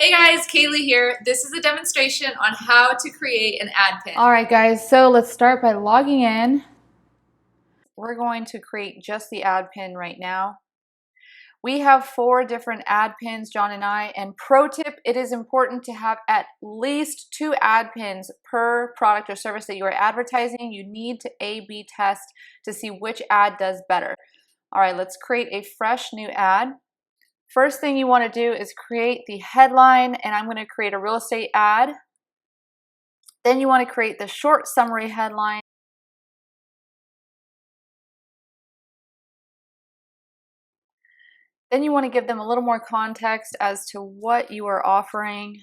Hey guys, Kaylee here. This is a demonstration on how to create an ad pin. All right, guys, so let's start by logging in. We're going to create just the ad pin right now. We have 4 different ad pins, John and I, and pro tip, it is important to have at least 2 ad pins per product or service that you are advertising. You need to A/B test to see which ad does better. All right, let's create a fresh new ad. First thing you want to do is create the headline, and I'm going to create a real estate ad. Then you want to create the short summary headline. Then you want to give them a little more context as to what you are offering.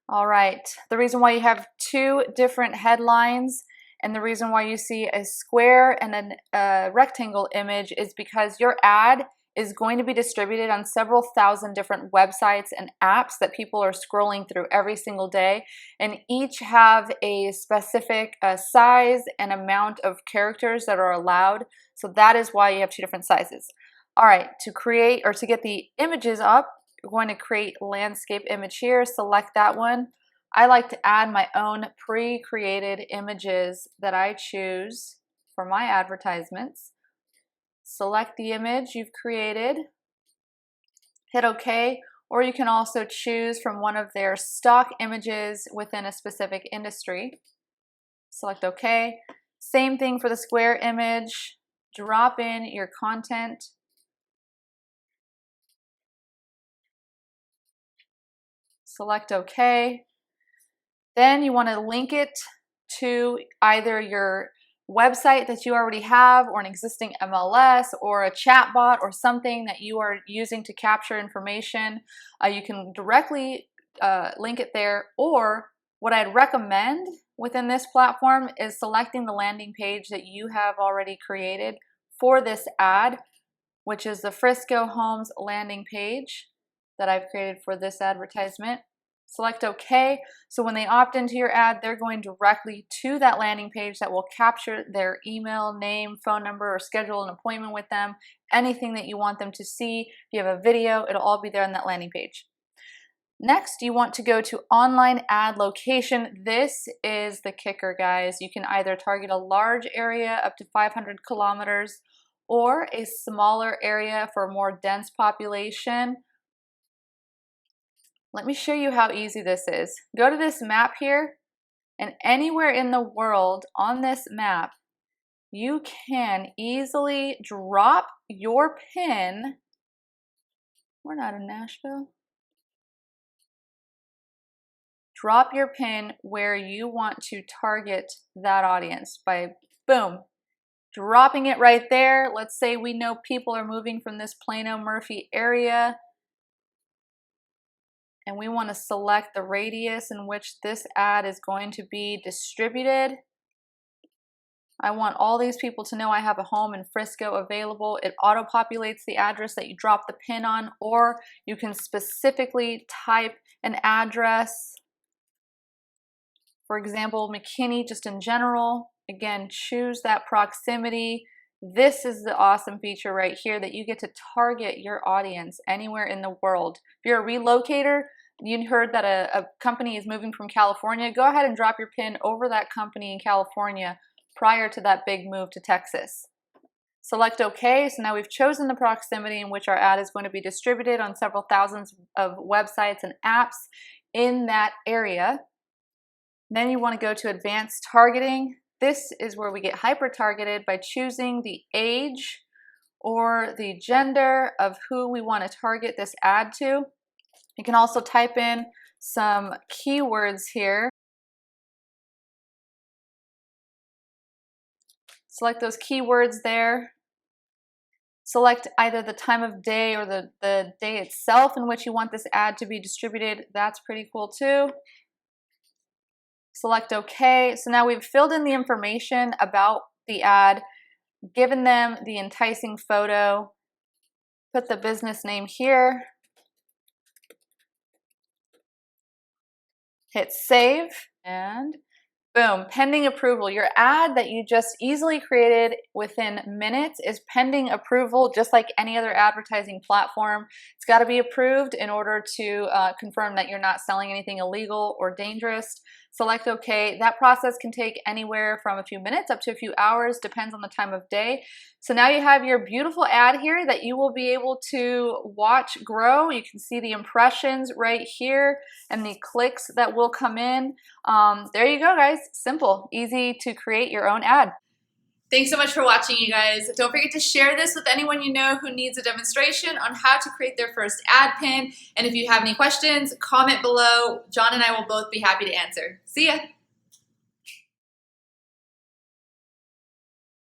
All right, the reason why you have 2 different headlines and the reason why you see a square and a rectangle image is because your ad is going to be distributed on several thousand different websites and apps that people are scrolling through every single day, and each have a specific size and amount of characters that are allowed. So that is why you have 2 different sizes. All right, to create or to get the images up, you're going to create landscape image here, select that one. I like to add my own pre-created images that I choose for my advertisements. Select the image you've created, hit OK, or you can also choose from one of their stock images within a specific industry. Select OK. Same thing for the square image. Drop in your content. Select OK. Then you want to link it to either your website that you already have, or an existing MLS, or a chat bot, or something that you are using to capture information. You can directly link it there, or what I'd recommend within this platform is selecting the landing page that you have already created for this ad, which is the Frisco Homes landing page that I've created for this advertisement. Select OK. So when they opt into your ad, they're going directly to that landing page that will capture their email, name, phone number, or schedule an appointment with them. Anything that you want them to see. If you have a video, it'll all be there on that landing page. Next, you want to go to online ad location. This is the kicker, guys. You can either target a large area up to 500 kilometers or a smaller area for a more dense population. Let me show you how easy this is. Go to this map here, and anywhere in the world on this map, you can easily drop your pin. We're not in Nashville. Drop your pin where you want to target that audience by, boom, dropping it right there. Let's say we know people are moving from this Plano Murphy area, and we want to select the radius in which this ad is going to be distributed. I want all these people to know I have a home in Frisco available. It auto-populates the address that you drop the pin on, or you can specifically type an address. For example, McKinney, just in general. Again, choose that proximity. This is the awesome feature right here that you get to target your audience anywhere in the world. If you're a relocator, you heard that a company is moving from California, go ahead and drop your pin over that company in California prior to that big move to Texas. Select OK. So now we've chosen the proximity in which our ad is going to be distributed on several thousands of websites and apps in that area. Then you want to go to advanced targeting. This is where we get hyper targeted by choosing the age or the gender of who we want to target this ad to. You can also type in some keywords here. Select those keywords there. Select either the time of day or the day itself in which you want this ad to be distributed. That's pretty cool too. Select OK. So now we've filled in the information about the ad, given them the enticing photo, put the business name here, hit save, and Boom, pending approval. Your ad that you just easily created within minutes is pending approval, just like any other advertising platform. It's got to be approved in order to confirm that you're not selling anything illegal or dangerous. Select OK. That process can take anywhere from a few minutes up to a few hours, depends on the time of day. So now you have your beautiful ad here that you will be able to watch grow. You can see the impressions right here and the clicks that will come in. There you go, guys. Simple, easy to create your own ad. Thanks so much for watching, you guys. Don't forget to share this with anyone you know who needs a demonstration on how to create their first ad pin. And if you have any questions, comment below. John and I will both be happy to answer. See ya.